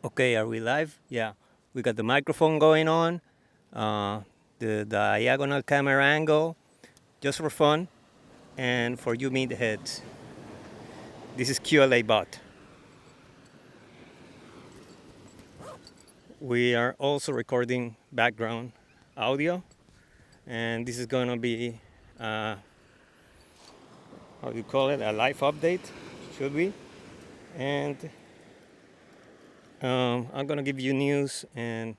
Okay, are we live? Yeah, we got the microphone going on, the diagonal camera angle, just for fun, and for you meatheads. This is QLA Bot. We are also recording background audio, and this is gonna be, how do you call it, a live update, should we? And I'm gonna give you news and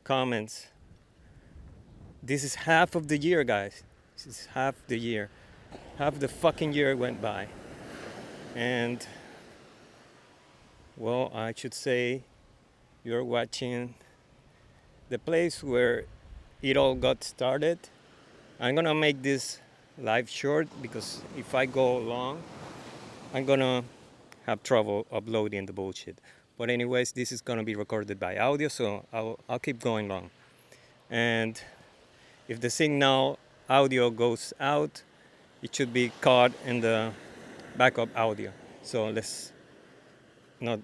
comments. This is half of the year, guys. This is half the year. Half the fucking year went by. And, well, I should say you're watching the place where it all got started. I'm gonna make this live short because if I go long, I'm gonna have trouble uploading the bullshit. But anyways, this is gonna be recorded by audio, so I'll keep going long. And if the signal audio goes out, it should be caught in the backup audio. So let's not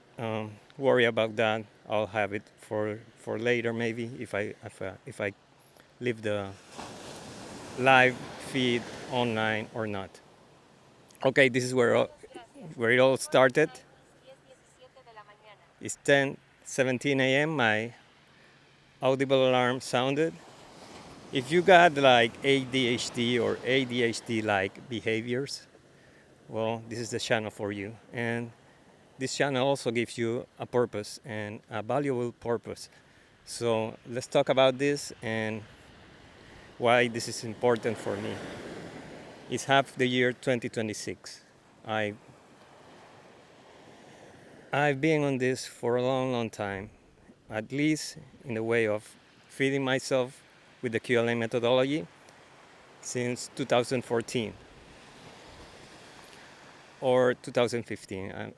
worry about that. I'll have it for later maybe if I leave the live feed online or not. Okay, this is where it all started. It's 10:17 a.m. My audible alarm sounded. If you got like ADHD or ADHD like behaviors, well, this is the channel for you. And this channel also gives you a purpose and a valuable purpose. So let's talk about this and why this is important for me. It's half the year 2026. I've been on this for a long, long time, at least in the way of feeding myself with the QLA methodology since 2014 or 2015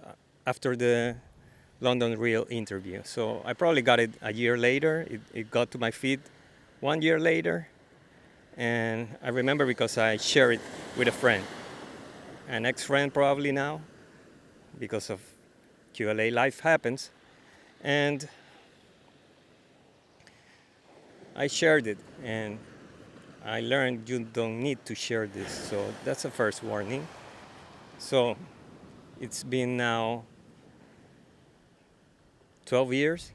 after the London Real interview. So I probably got it a year later. It got to my feed 1 year later. And I remember because I shared it with a friend, an ex-friend probably now, because of QLA life happens. And I shared it and I learned you don't need to share this. So that's the first warning. So it's been now 12 years,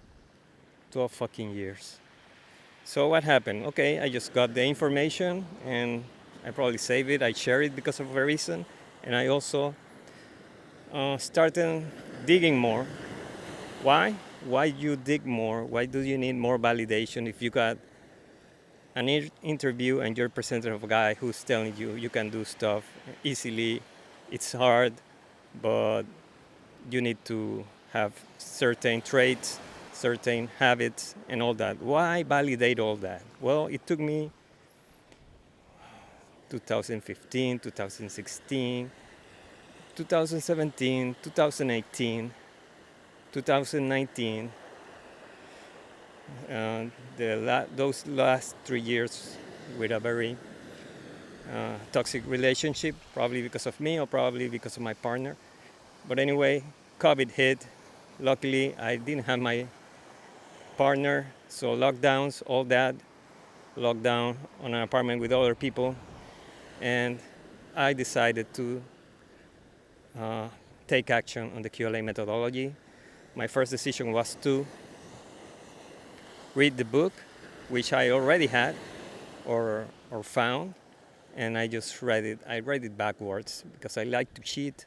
12 fucking years. So what happened? Okay, I just got the information and I probably saved it. I share it because of a reason. And I also started digging more. Why? Why you dig more? Why do you need more validation if you got an interview and you're presented of a guy who's telling you you can do stuff easily? It's hard, but you need to have certain traits, certain habits, and all that. Why validate all that? Well, it took me 2015, 2016, 2017, 2018, 2019. Those last 3 years with a very toxic relationship, probably because of me or probably because of my partner. But anyway, COVID hit. Luckily, I didn't have my partner, so lockdowns, all that, lockdown on an apartment with other people, and I decided to take action on the QLA methodology. My first decision was to read the book, which I already had or found, and I just read it. I read it backwards because I like to cheat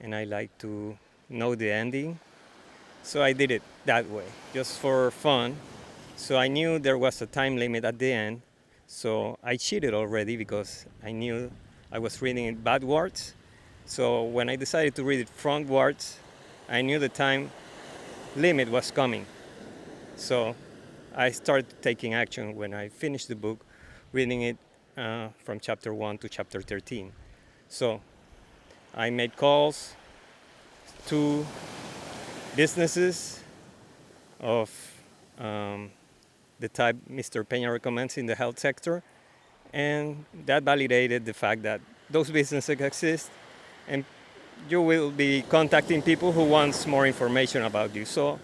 and I like to know the ending. So I did it that way, just for fun. So I knew there was a time limit at the end. So I cheated already because I knew I was reading it backwards. So when I decided to read it frontwards, I knew the time limit was coming. So I started taking action when I finished the book, reading it from chapter 1 to chapter 13. So I made calls to businesses of the type Mr. Peña recommends in the health sector, and that validated the fact that those businesses exist, and you will be contacting people who wants more information about you. So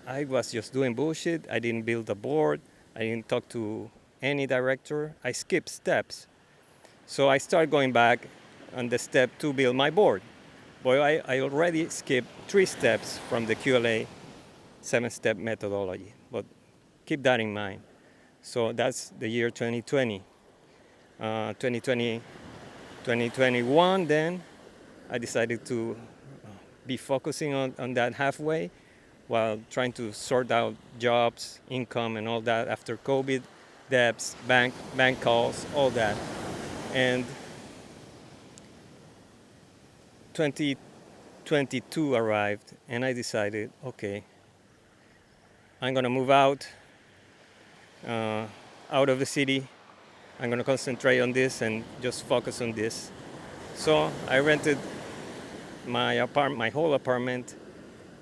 I was just doing bullshit. I didn't build a board. I didn't talk to any director. I skipped steps. So I started going back on the step to build my board. But I already skipped 3 steps from the QLA 7-step methodology. But keep that in mind. So that's the year 2020. 2020, 2021, then I decided to be focusing on that halfway while trying to sort out jobs, income, and all that after COVID, debts, bank calls, all that. And 2022 arrived, and I decided, okay, I'm gonna move uh, out of the city. I'm gonna concentrate on this and just focus on this. So I rented my whole apartment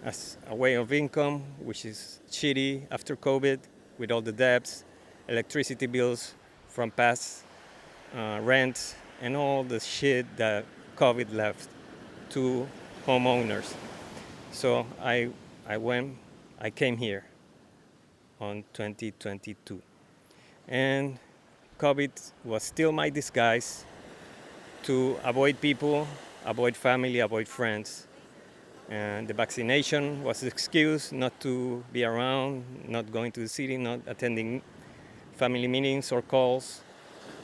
as a way of income, which is shitty after COVID with all the debts, electricity bills from past rents, and all the shit that COVID left to homeowners. So I came here on 2022, and COVID was still my disguise to avoid people, avoid family, avoid friends. And the vaccination was the excuse not to be around, not going to the city, not attending family meetings or calls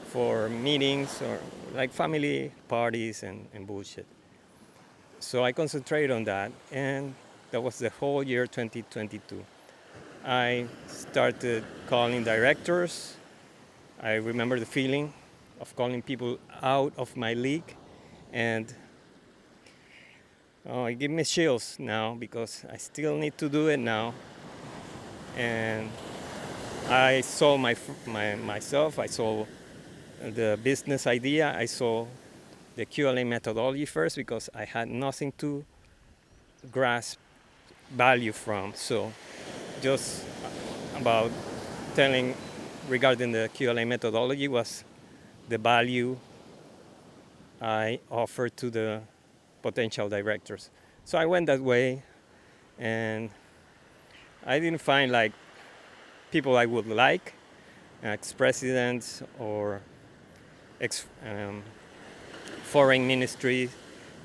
for meetings or like family parties and bullshit. So I concentrated on that, and that was the whole year 2022. I started calling directors. I remember the feeling of calling people out of my league, and oh, it gives me chills now because I still need to do it now. And I saw myself, I saw the business idea, I saw the QLA methodology first because I had nothing to grasp value from. So just about telling regarding the QLA methodology was the value I offered to the potential directors. So I went that way, and I didn't find like people I would like, ex-presidents or foreign ministries,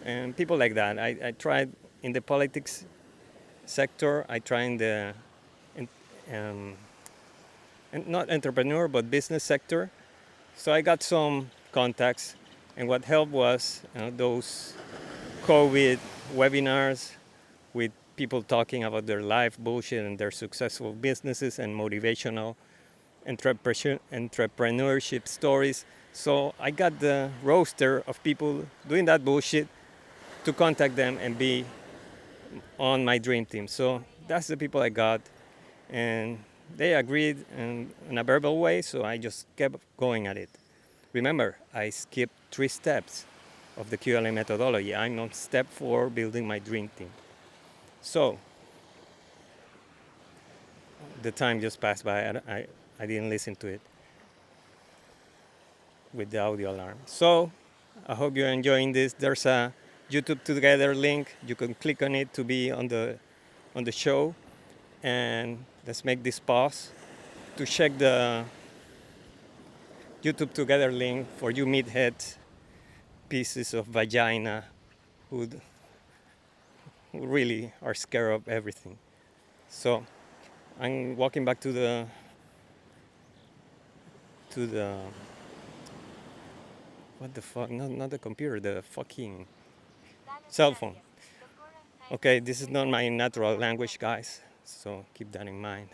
and people like that. I tried in the politics sector. I tried in the um, not entrepreneur but business sector. So I got some contacts, and what helped was those COVID webinars with people talking about their life bullshit and their successful businesses and motivational entrepreneurship stories. So I got the roster of people doing that bullshit to contact them and be on my dream team. So that's the people I got, and they agreed in a verbal way, so I just kept going at it. Remember, I skipped 3 steps of the QLA methodology. I'm on step 4, building my dream team. So the time just passed by. I didn't listen to it with the audio alarm. So I hope you're enjoying this. There's a YouTube Together link. You can click on it to be on the show. And let's make this pause to check the YouTube Together link for you meathead pieces of vagina who really are scared of everything. So I'm walking back to the what the fuck? Not the computer, the fucking cell phone. Okay, this is not my natural language, guys. So keep that in mind.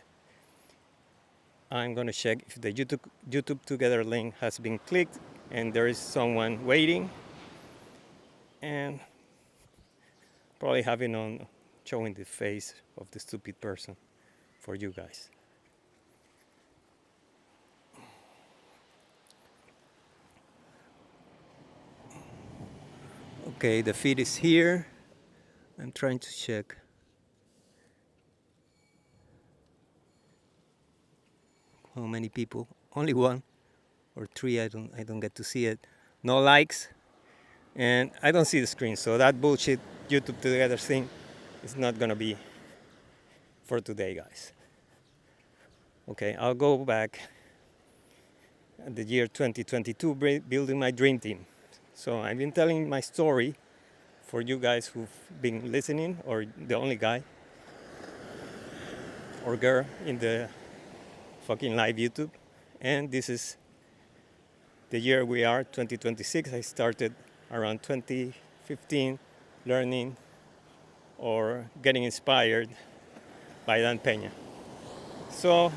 I'm gonna check if the YouTube Together link has been clicked and there is someone waiting, and probably having on showing the face of the stupid person for you guys. Okay, the feed is here. I'm trying to check. How many people? Only 1 or 3. I don't get to see it. No likes, and I don't see the screen. So that bullshit YouTube Together thing is not gonna be for today, guys. Okay, I'll go back at the year 2022, building my dream team. So I've been telling my story for you guys who've been listening, or the only guy or girl in the fucking live YouTube. And this is the year we are, 2026. I started around 2015 learning or getting inspired by Dan Peña. So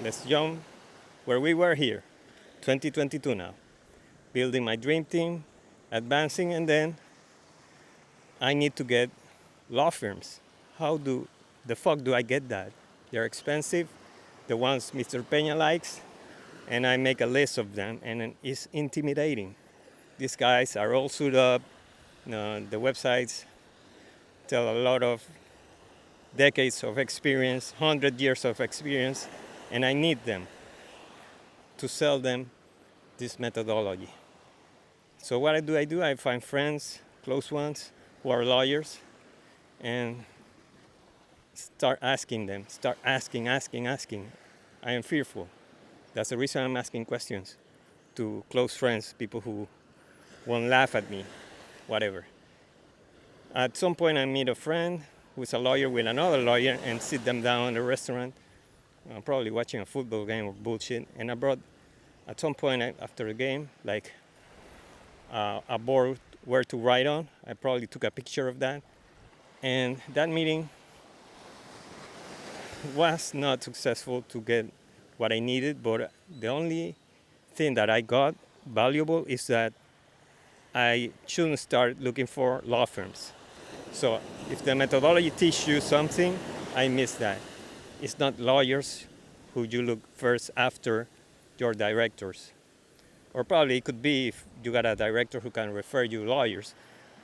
let's jump where we were here, 2022 now, building my dream team, advancing, and then I need to get law firms. How the fuck do I get that? They're expensive, the ones Mr. Peña likes, and I make a list of them, and it's intimidating. These guys are all suited up. The websites tell a lot of decades of experience, 100 years of experience, and I need them to sell them this methodology. So what I do, I find friends, close ones, who are lawyers, and start asking them, start asking. I am fearful. That's the reason I'm asking questions to close friends, people who won't laugh at me, whatever. At some point, I meet a friend who's a lawyer with another lawyer and sit them down in a restaurant, probably watching a football game or bullshit. And I brought, at some point after the game, like a board where to write on. I probably took a picture of that. And that meeting was not successful to get what I needed, but the only thing that I got valuable is that I shouldn't start looking for law firms. So if the methodology teaches you something, I miss that. It's not lawyers who you look first after your directors. Or probably it could be if you got a director who can refer you lawyers.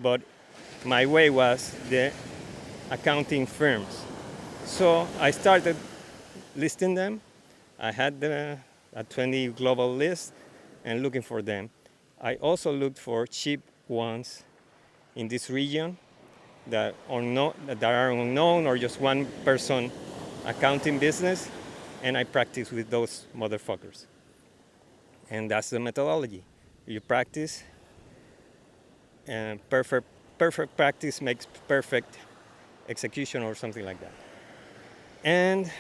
But my way was the accounting firms. So I started listing them. I had a 20 global list and looking for them. I also looked for cheap ones in this region that are unknown or just one person accounting business, and I practice with those motherfuckers. And that's the methodology. You practice, and perfect practice makes perfect execution or something like that. And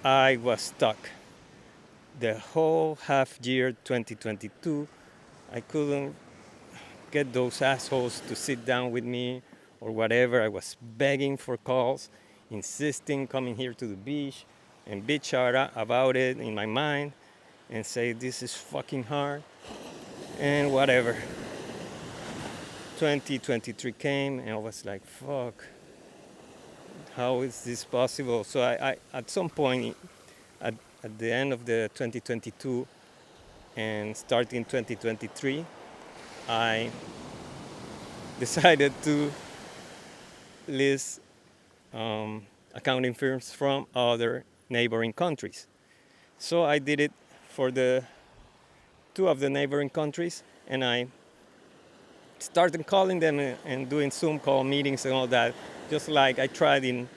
I was stuck. The whole half year 2022, I couldn't get those assholes to sit down with me or whatever. I was begging for calls, insisting, coming here to the beach and bitch out about it in my mind and say this is fucking hard and whatever. 2023 came and I was like, fuck, how is this possible? So I at some point at the end of the 2022 and starting 2023, I decided to list accounting firms from other neighboring countries. So I did it for the two of the neighboring countries, and I started calling them and doing Zoom call meetings and all that, just like I tried in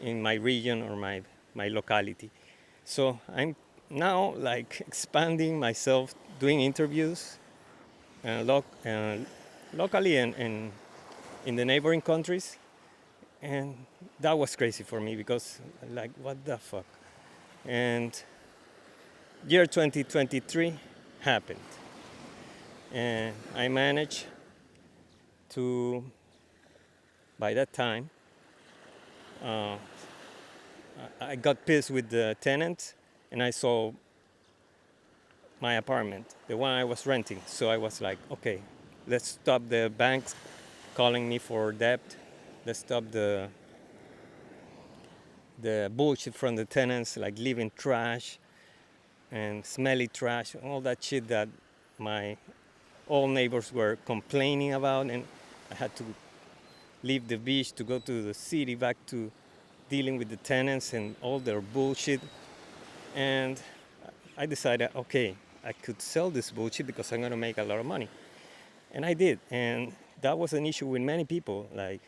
my region or my locality. So I'm now like expanding myself, doing interviews locally and in the neighboring countries. And that was crazy for me because like, what the fuck? And year 2023 happened. And I managed to, by that time, I got pissed with the tenant and I saw my apartment, the one I was renting. So I was like, okay, let's stop the banks calling me for debt. Let's stop the bullshit from the tenants, like leaving trash and smelly trash, all that shit that my old neighbors were complaining about. And I had to leave the beach to go to the city back to dealing with the tenants and all their bullshit. And I decided, okay, I could sell this bullshit because I'm gonna make a lot of money. And I did. And that was an issue with many people, like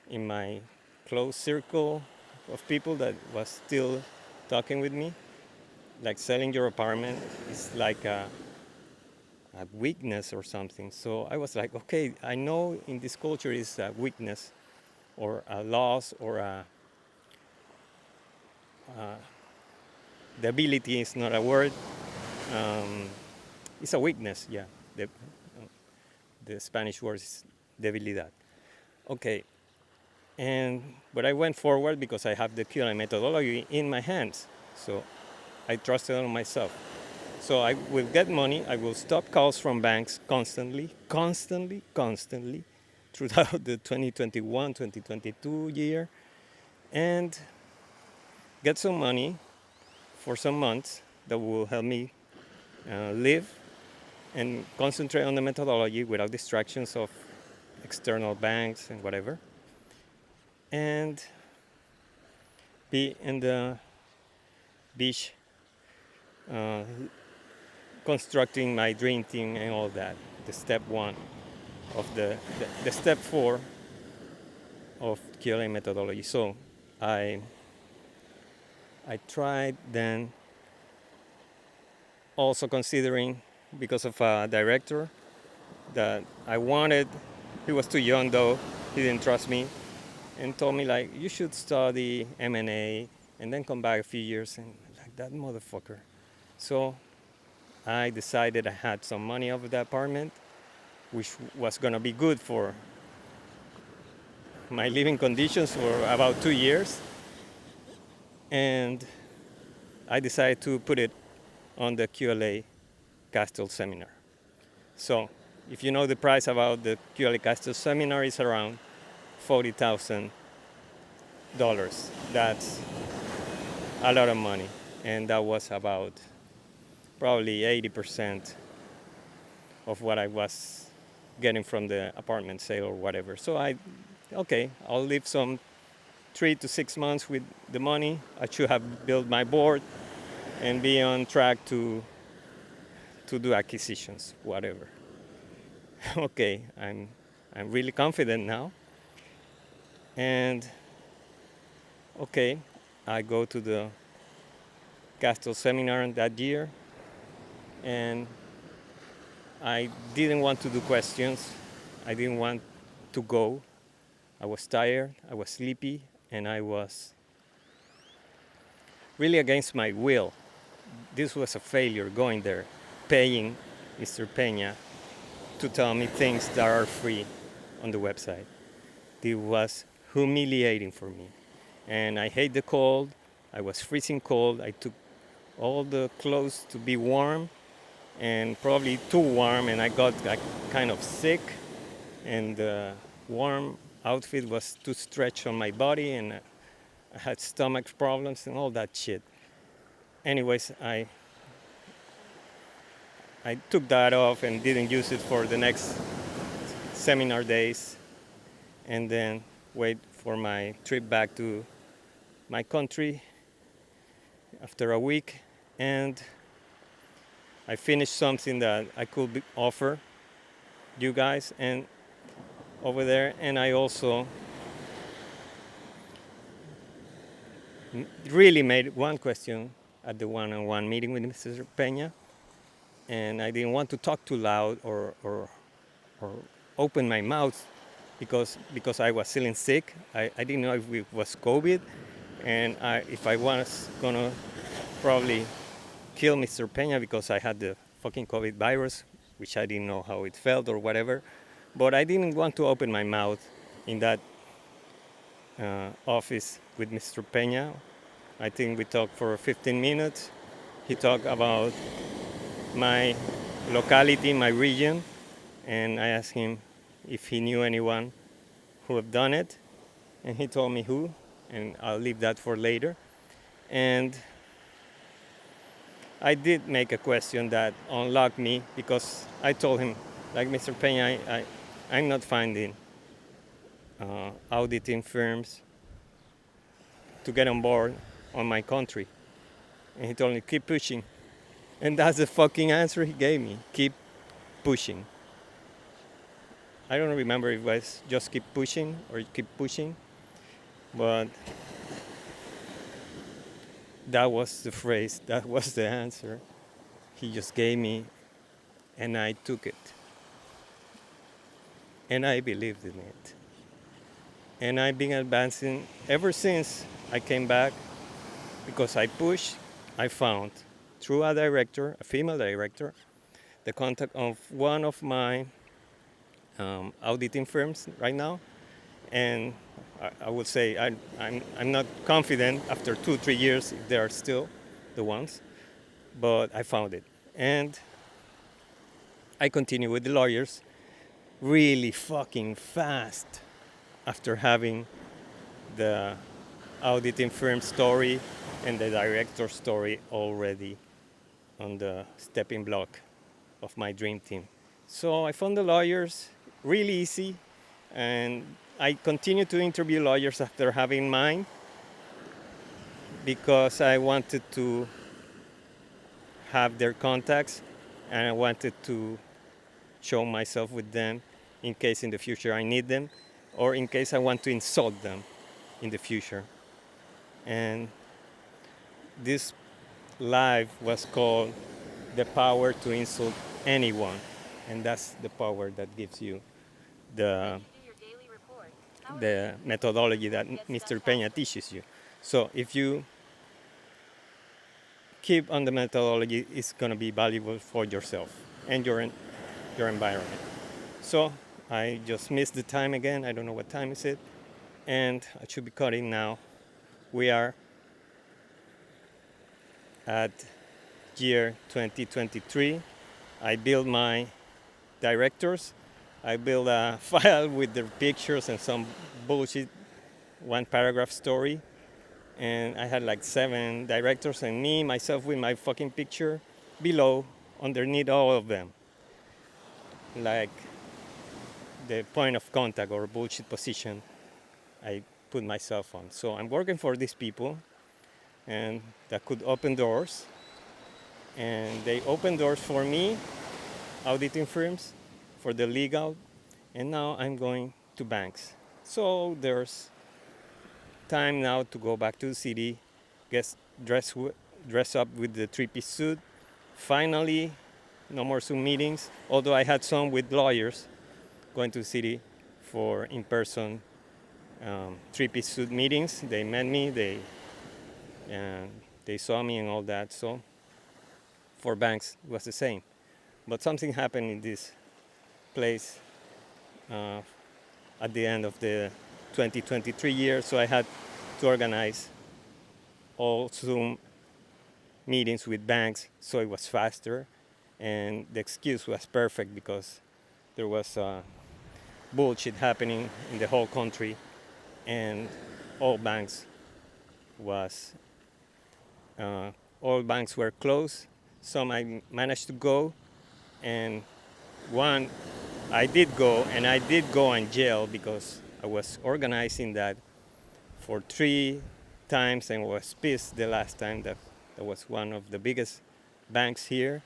in my close circle of people that was still talking with me. Like selling your apartment is like a weakness or something. So I was like, okay, I know in this culture is a weakness or a loss or the ability is not a word. Um, it's a weakness, yeah. The Spanish word is debilidad. Okay, and but I went forward because I have the QLA methodology in my hands. So I trusted on myself. So I will get money. I will stop calls from banks constantly throughout the 2021, 2022 year and get some money for some months that will help me live and concentrate on the methodology without distractions of external banks and whatever. And be in the beach uh, constructing my dream team and all that. The step one of the step four of QLA methodology. So I I tried then also considering because of a director that I wanted. He was too young though. He didn't trust me and told me like you should study M&A and then come back a few years and like that motherfucker. So I decided I had some money out of the apartment, which was gonna be good for my living conditions for about 2 years, and I decided to put it on the QLA Castle seminar. So, if you know the price about the QLA Castle seminar is around $40,000. That's a lot of money, and that was about probably 80% of what I was getting from the apartment sale or whatever. So okay, I'll leave some 3 to 6 months with the money. I should have built my board and be on track to do acquisitions, whatever. Okay, I'm really confident now. And okay, I go to the Castle seminar that year, and I didn't want to do questions. I didn't want to go. I was tired, I was sleepy, and I was really against my will. This was a failure going there, paying Mr. Peña to tell me things that are free on the website. It was humiliating for me. And I hate the cold. I was freezing cold. I took all the clothes to be warm and probably too warm, and I got like, kind of sick. And the warm outfit was too stretched on my body, and I had stomach problems and all that shit. Anyways, I took that off and didn't use it for the next seminar days, and then wait for my trip back to my country after a week. And I finished something that I could offer you guys and over there. And I also really made one question at the one-on-one meeting with Mr. Peña, and I didn't want to talk too loud or open my mouth because I was feeling sick. I didn't know if it was COVID, and if I was gonna probably kill Mr. Peña because I had the fucking COVID virus, which I didn't know how it felt or whatever. But I didn't want to open my mouth in that office with Mr. Peña. I think we talked for 15 minutes. He talked about my locality, my region, and I asked him if he knew anyone who had done it, and he told me who, and I'll leave that for later. And I did make a question that unlocked me because I told him, like Mr. Peña, I'm not finding auditing firms to get on board on my country. And he told me, keep pushing. And that's the fucking answer he gave me, keep pushing. I don't remember if it was just keep pushing or keep pushing. But that was the phrase, that was the answer he just gave me, and I took it. And I believed in it. And I've been advancing ever since I came back because I pushed, I found through a director, a female director, the contact of one of my auditing firms right now. And I would say I'm not confident after 2, 3 years if they are still the ones, but I found it. And I continue with the lawyers really fucking fast after having the auditing firm story and the director story already on the stepping block of my dream team. So I found the lawyers really easy, and I continue to interview lawyers after having mine because I wanted to have their contacts and I wanted to show myself with them in case in the future I need them or in case I want to insult them in the future. And this live was called The Power to Insult Anyone. And that's the power that gives you the methodology that Mr. Peña teaches you. So if you keep on the methodology, it's going to be valuable for yourself and your environment. So I just missed the time again. I don't know what time is it. And I should be cutting now. We are at year 2023. I built my directors. I built a file with their pictures and some bullshit one paragraph story. And I had like 7 directors and me, myself with my fucking picture below, underneath all of them. Like the point of contact or bullshit position I put myself on. So I'm working for these people and that could open doors. And they open doors for me, auditing firms, for the legal, and now I'm going to banks. So there's time now to go back to the city, get dress up with the 3-piece suit. Finally, no more Zoom meetings, although I had some with lawyers going to the city for in-person 3-piece suit meetings. They met me, they saw me and all that. So for banks, it was the same. But something happened in this place at the end of the 2023 year, so I had to organize all Zoom meetings with banks, so it was faster. And the excuse was perfect because there was bullshit happening in the whole country, and all banks was all banks were closed. Some I managed to go, and one I did go, and I did go in jail because I was organizing that for 3 times and was pissed the last time. That was one of the biggest banks here,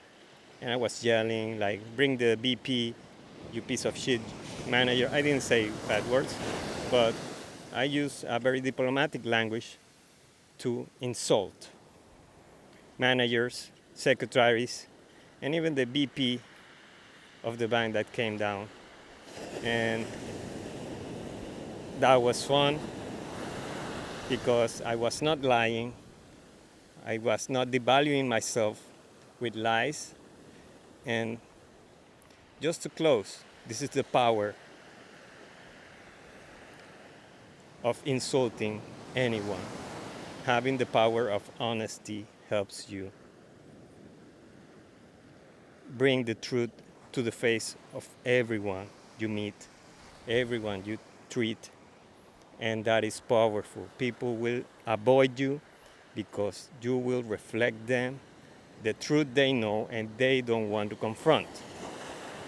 and I was yelling like, "Bring the BP, you piece of shit manager." I didn't say bad words, but I used a very diplomatic language to insult managers, secretaries, and even the BP of the bank that came down. And that was fun because I was not lying. I was not devaluing myself with lies. And just to close, this is the power of insulting anyone. Having the power of honesty helps you bring the truth to the face of everyone you meet, everyone you treat, and that is powerful. People will avoid you because you will reflect them the truth they know and they don't want to confront.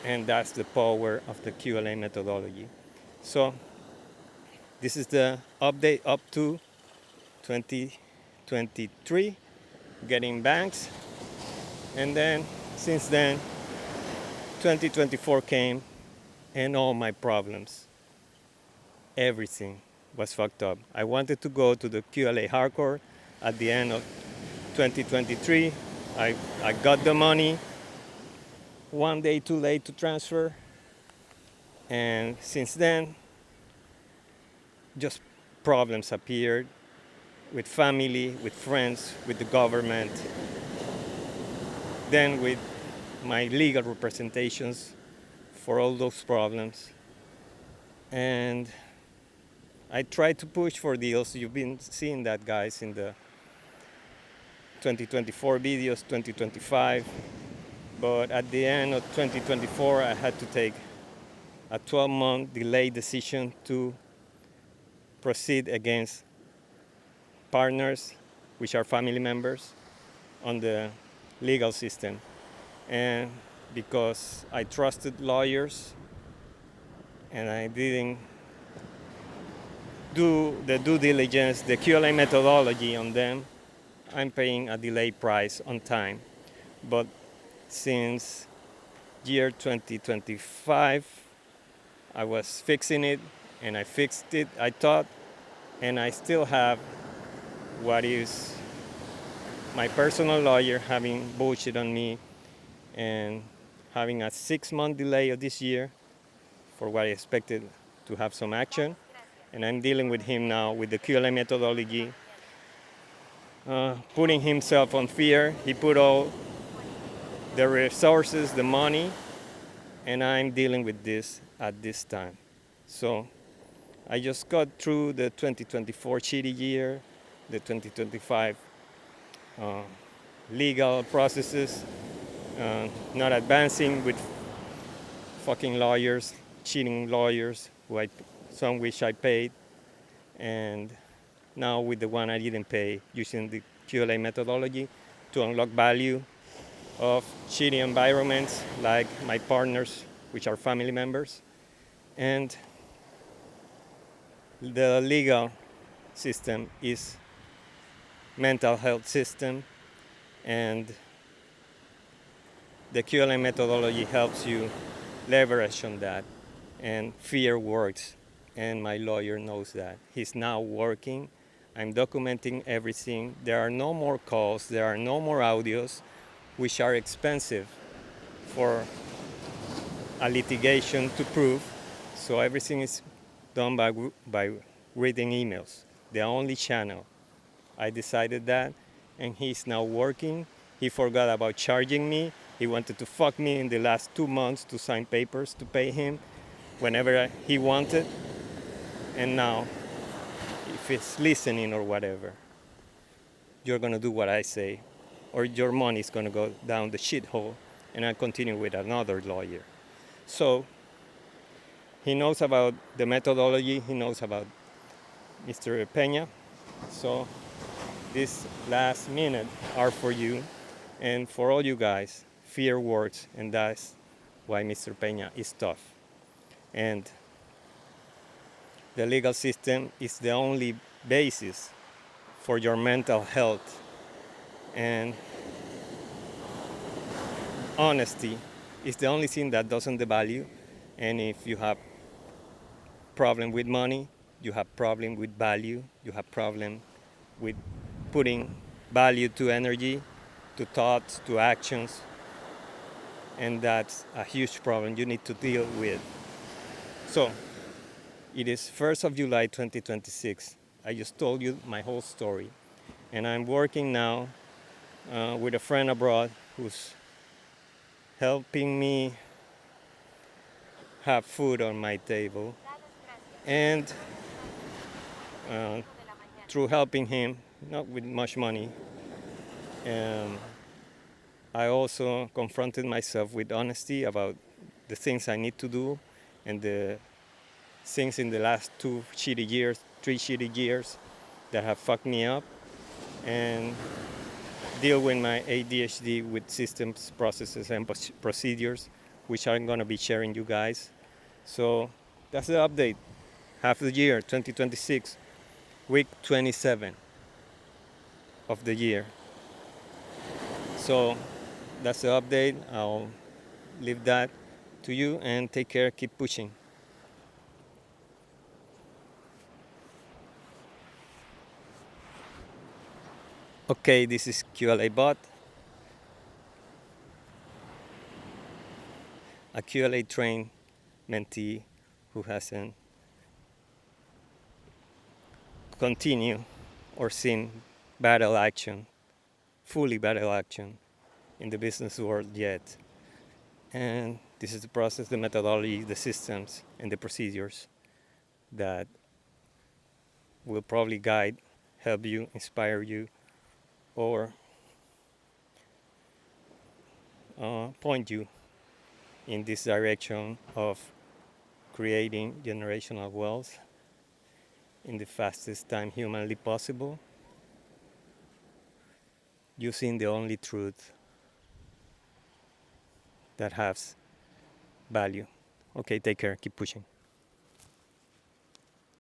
And that's the power of the QLA methodology. So this is the update up to 2023, getting banks. And then since then, 2024 came and all my problems, everything was fucked up. I wanted to go to the QLA hardcore at the end of 2023. I got the money one day too late to transfer, and since then, just problems appeared with family, with friends, with the government, then with my legal representations for all those problems. And I tried to push for deals. You've been seeing that, guys, in the 2024 videos, 2025. But at the end of 2024, I had to take a 12-month delay decision to proceed against partners, which are family members, on the legal system. And because I trusted lawyers and I didn't do the due diligence, the QLA methodology on them, I'm paying a delayed price on time. But since year 2025, I was fixing it, and I fixed it, I thought, and I still have what is my personal lawyer having bullshit on me and having a 6-month delay of this year for what I expected to have some action. And I'm dealing with him now with the QLA methodology, putting himself on fear. He put all the resources, the money, and I'm dealing with this at this time. So I just got through the 2024 shitty year, the 2025 legal processes, not advancing with fucking lawyers, cheating lawyers, some which I paid, and now with the one I didn't pay, using the QLA methodology to unlock value of shitty environments like my partners, which are family members, and the legal system is mental health system, and the QLA methodology helps you leverage on that, and fear works, and my lawyer knows that. He's now working. I'm documenting everything. There are no more calls, there are no more audios, which are expensive for a litigation to prove. So everything is done by reading emails, the only channel. I decided that, and he's now working. He forgot about charging me. He wanted to fuck me in the last 2 months to sign papers to pay him whenever he wanted. And now, if it's listening or whatever, you're gonna do what I say, or your money's gonna go down the shithole, and I'll continue with another lawyer. So he knows about the methodology, he knows about Mr. Peña. So this last minute are for you and for all you guys. Fear works, and that's why Mr. Peña is tough. And the legal system is the only basis for your mental health, and honesty is the only thing that doesn't devalue. And if you have problem with money, you have problem with value, you have problem with putting value to energy, to thoughts, to actions, and that's a huge problem you need to deal with. So it is 1st of July 2026. I just told you my whole story, and I'm working now with a friend abroad who's helping me have food on my table, and through helping him, not with much money, I also confronted myself with honesty about the things I need to do and the things in the last 3 shitty years that have fucked me up, and deal with my ADHD with systems, processes, and procedures, which I'm gonna be sharing you guys. So that's the update. Half the year, 2026, week 27 of the year. So that's the update. I'll leave that to you, and take care, keep pushing. Okay, this is QLA bot, a QLA trained mentee who hasn't continued or seen battle action, fully battle action in the business world yet. And this is the process, the methodology, the systems, and the procedures that will probably guide, help you, inspire you, or point you in this direction of creating generational wealth in the fastest time humanly possible, using the only truth that has value. Okay, take care, keep pushing.